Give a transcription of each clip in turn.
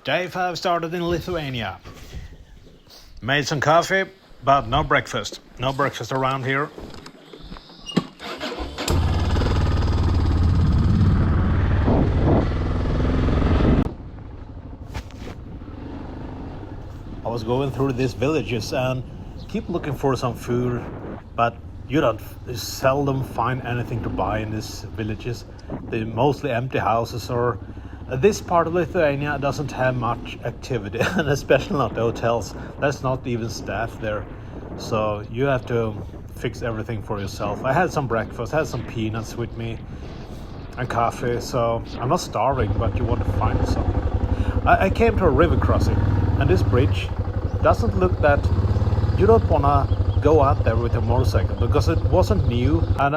Day 5 started in Lithuania. Made some coffee, but no breakfast. No breakfast around here. I was going through these villages and keep looking for some food, but you seldom find anything to buy in these villages. They're mostly empty houses, or this part of Lithuania doesn't have much activity, and especially not the hotels. There's not even staff there, so you have to fix everything for yourself. I had some breakfast, had some peanuts with me and coffee, so I'm not starving, but you want to find something. I came to a river crossing, and this bridge doesn't look that... You don't want to go out there with a motorcycle because it wasn't new, and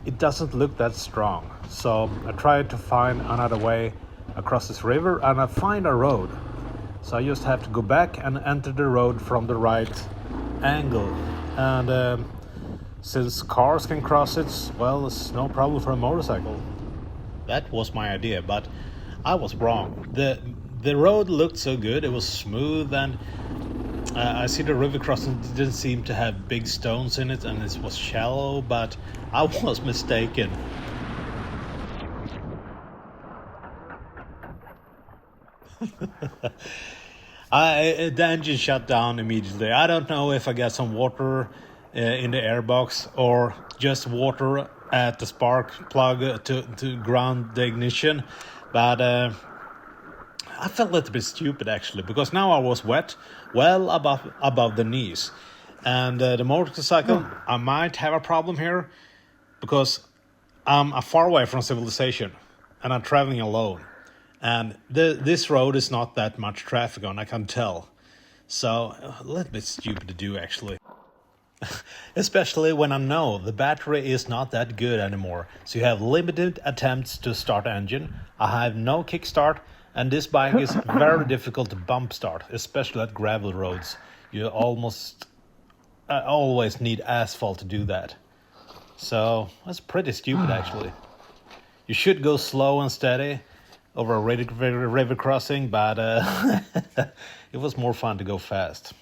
it doesn't look that strong. So I tried to find another way across this river, and I find a road. So I just have to go back and enter the road from the right angle. And since cars can cross it, well, it's no problem for a motorcycle. That was my idea, but I was wrong. The road looked so good, it was smooth, and I see the river crossing didn't seem to have big stones in it, and it was shallow, but I was mistaken. The engine shut down immediately. I don't know if I got some water in the airbox or just water at the spark plug to ground the ignition, but I felt a little bit stupid actually, because now I was wet, well above the knees, and the motorcycle, I might have a problem here because I'm far away from civilization and I'm traveling alone. And this road is not that much traffic on, I can tell. So, a little bit stupid to do actually. Especially when I know the battery is not that good anymore. So you have limited attempts to start the engine. I have no kickstart, and this bike is very difficult to bump start, especially at gravel roads. You almost always need asphalt to do that. So, that's pretty stupid actually. You should go slow and steady over a river crossing, but it was more fun to go fast.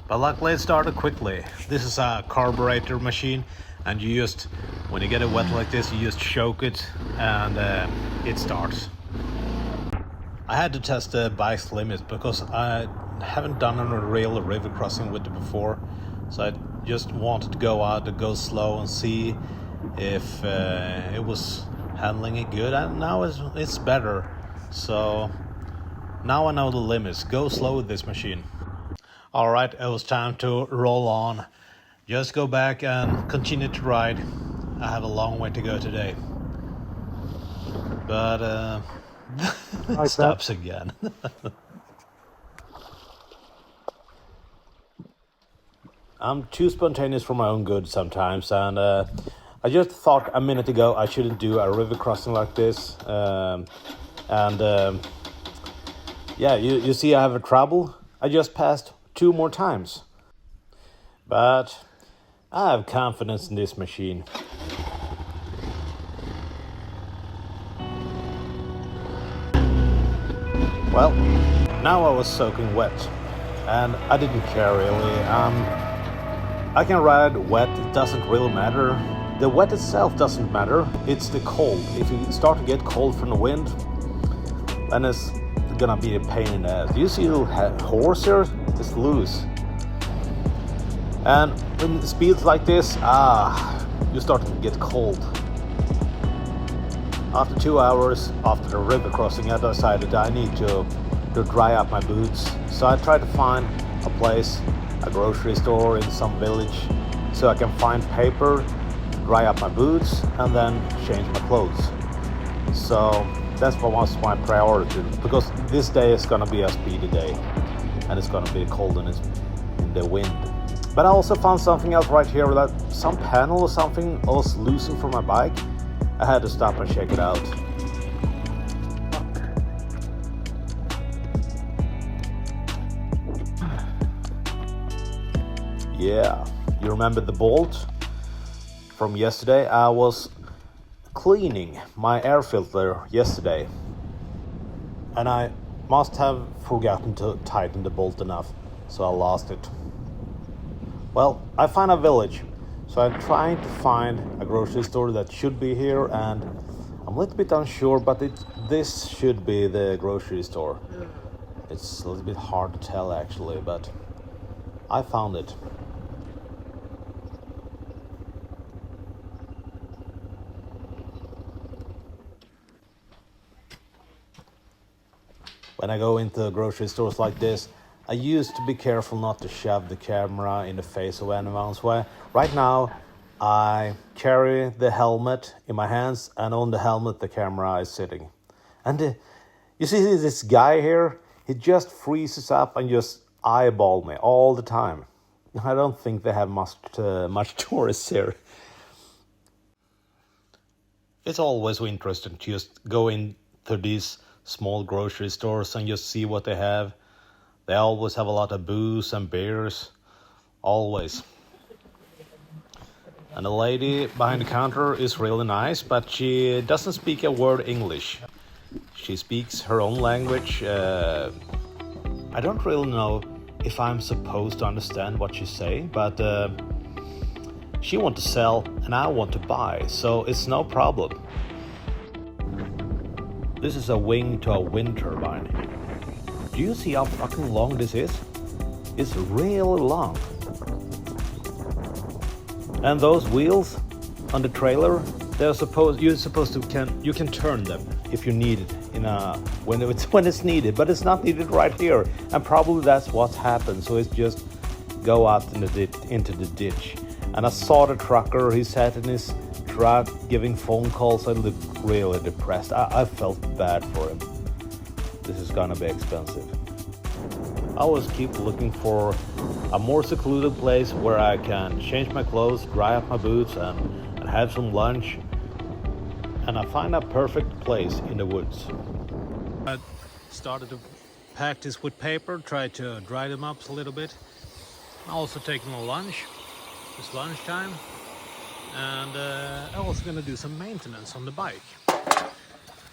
But luckily it started quickly. This is a carburetor machine, and you just, when you get it wet like this, you just choke it and it starts. I had to test the bike's limits because I haven't done a real river crossing with it before, so I just wanted to go out to go slow and see if it was handling it good, and now it's better. So now I know the limits. Go slow with this machine. Alright, it was time to roll on. Just go back and continue to ride. I have a long way to go today. But it stops again. I'm too spontaneous for my own good sometimes, and I just thought a minute ago I shouldn't do a river crossing like this. Yeah, you see I have a trouble. I just passed 2 more times. But I have confidence in this machine. Well, now I was soaking wet, and I didn't care really. I can ride wet, it doesn't really matter. The wet itself doesn't matter, it's the cold. If you start to get cold from the wind, then it's gonna be a pain in the ass. You see the horse here? It's loose. And when the speeds like this, you start to get cold. After 2 hours after the river crossing, I decided I need to dry up my boots. So I tried to find a place, a grocery store in some village, so I can find paper, dry up my boots, and then change my clothes. So that's what was my priority, because this day is gonna be a speedy day, and it's gonna be cold in the wind. But I also found something else right here, that some panel or something was loosened from my bike, I had to stop and check it out. Yeah, you remember the bolt from yesterday? I was cleaning my air filter yesterday, and I must have forgotten to tighten the bolt enough, so I lost it. Well, I found a village, so I'm trying to find a grocery store that should be here, and I'm a little bit unsure, but this should be the grocery store. It's a little bit hard to tell actually, but I found it. When I go into grocery stores like this, I used to be careful not to shove the camera in the face of anyone's way. Right now, I carry the helmet in my hands, and on the helmet the camera is sitting. And you see this guy here? He just freezes up and just eyeball me all the time. I don't think they have much tourists here. It's always interesting to just go into these small grocery stores and just see what they have. They always have a lot of booze and beers, always. And the lady behind the counter is really nice, but she doesn't speak a word English. She speaks her own language. I don't really know if I'm supposed to understand what she say, but she wants to sell and I want to buy, so it's no problem. This is a wing to a wind turbine. Do you see how fucking long this is? It's really long. And those wheels on the trailer, you can turn them if you need it when it's needed, but it's not needed right here. And probably that's what's happened. So it's just go out into the ditch. And I saw the trucker. He sat in his truck giving phone calls. I looked really depressed. I felt bad for him. This is gonna be expensive. I always keep looking for a more secluded place where I can change my clothes, dry up my boots, and have some lunch. And I find a perfect place in the woods. I started to pack this with paper, try to dry them up a little bit. I'm also taking a lunch. It's lunchtime. And I'm also gonna do some maintenance on the bike.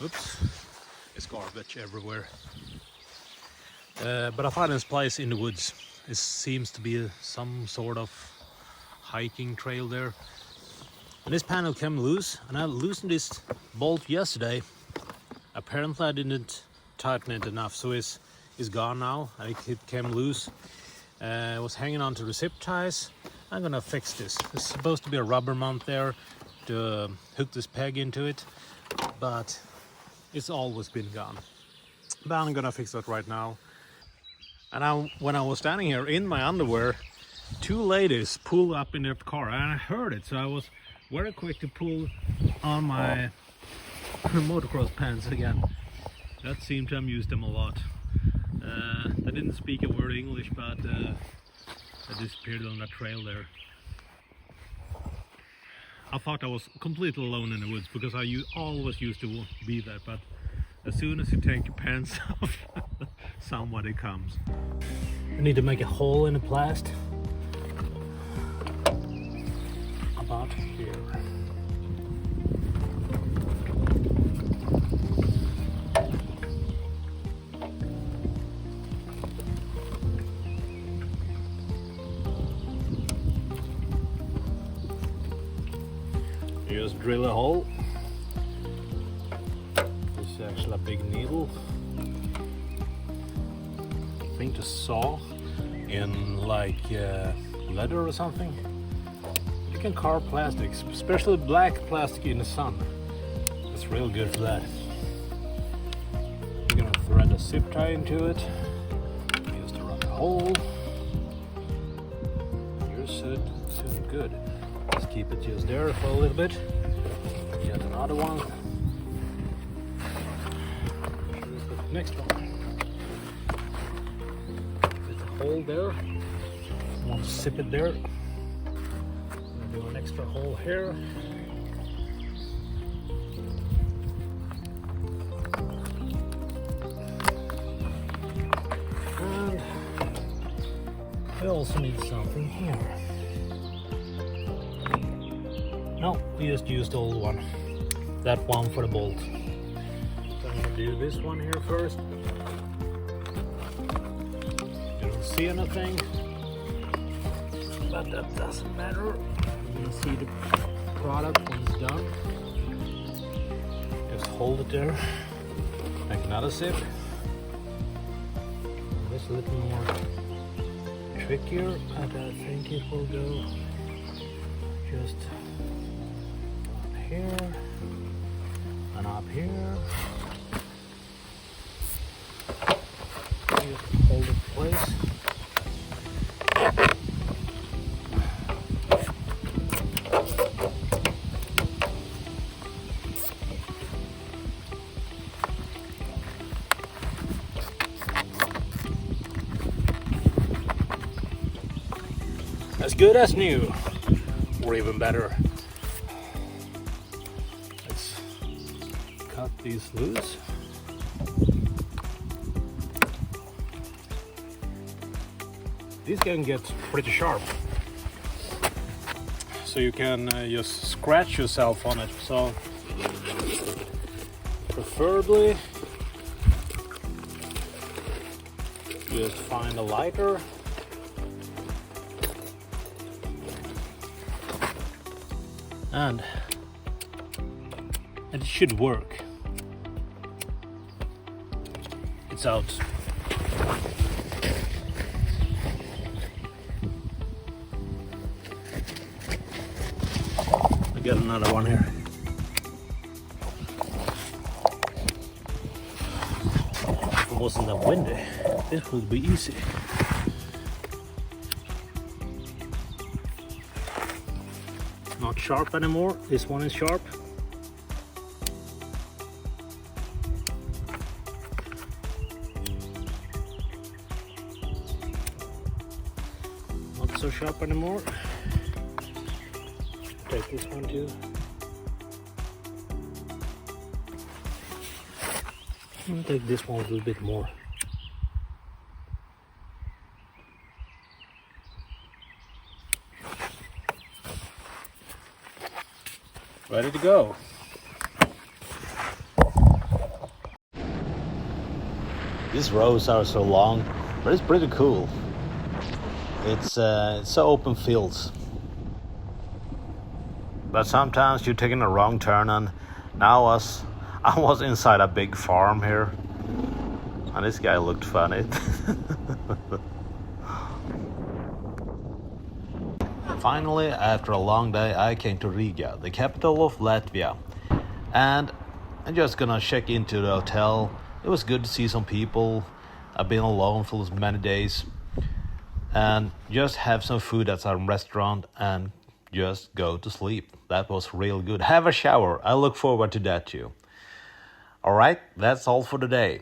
Oops, it's garbage everywhere. But I found this place in the woods. It seems to be some sort of hiking trail there. And this panel came loose, and I loosened this bolt yesterday. Apparently I didn't tighten it enough, so it's gone now. It came loose. It was hanging onto the zip ties. I'm gonna fix this. There's supposed to be a rubber mount there to hook this peg into it, but it's always been gone. But I'm gonna fix that right now. And when I was standing here in my underwear, two ladies pulled up in their car, and I heard it, so I was very quick to pull on my motocross pants again. That seemed to amuse them a lot. They didn't speak a word English, but they disappeared on that trail there. I thought I was completely alone in the woods, because I always used to be that, but as soon as you take your pants off, somebody comes. I need to make a hole in the plast about here. You just drill a hole. This is actually a big needle. I think to saw in like leather or something. You can carve plastics, especially black plastic in the sun. It's real good for that. You're gonna thread a zip tie into it. Just around the hole. You're soon good. Just keep it just there for a little bit. Get another one. Next one. There's a hole there. I want to zip it there. I'm gonna do an extra hole here. we also need something here. No, we just used the old one. That one for the bolt. So I'm gonna do this one here first. You don't see anything, but that doesn't matter. You're gonna see the product when it's done. Just hold it there. Make another sip. This is a little more trickier, but I think it will go just up here and up here. Just hold it in place. As good as new, or even better. Let's cut these loose. These can get pretty sharp, so you can just scratch yourself on it. So preferably just find a lighter. And it should work. It's out. I got another one here. If it wasn't that windy, this would be easy. Not sharp anymore. This one is sharp. Not so sharp anymore. Take this one too. I'll take this one a little bit more. Ready to go. These roads are so long, but it's pretty cool. It's so open fields. But sometimes you're taking a wrong turn, and now I was inside a big farm here, and this guy looked funny. Finally, after a long day, I came to Riga, the capital of Latvia, and I'm just gonna check into the hotel. It was good to see some people. I've been alone for many days, and just have some food at some restaurant and just go to sleep. That was real good. Have a shower. I look forward to that too. All right, that's all for today.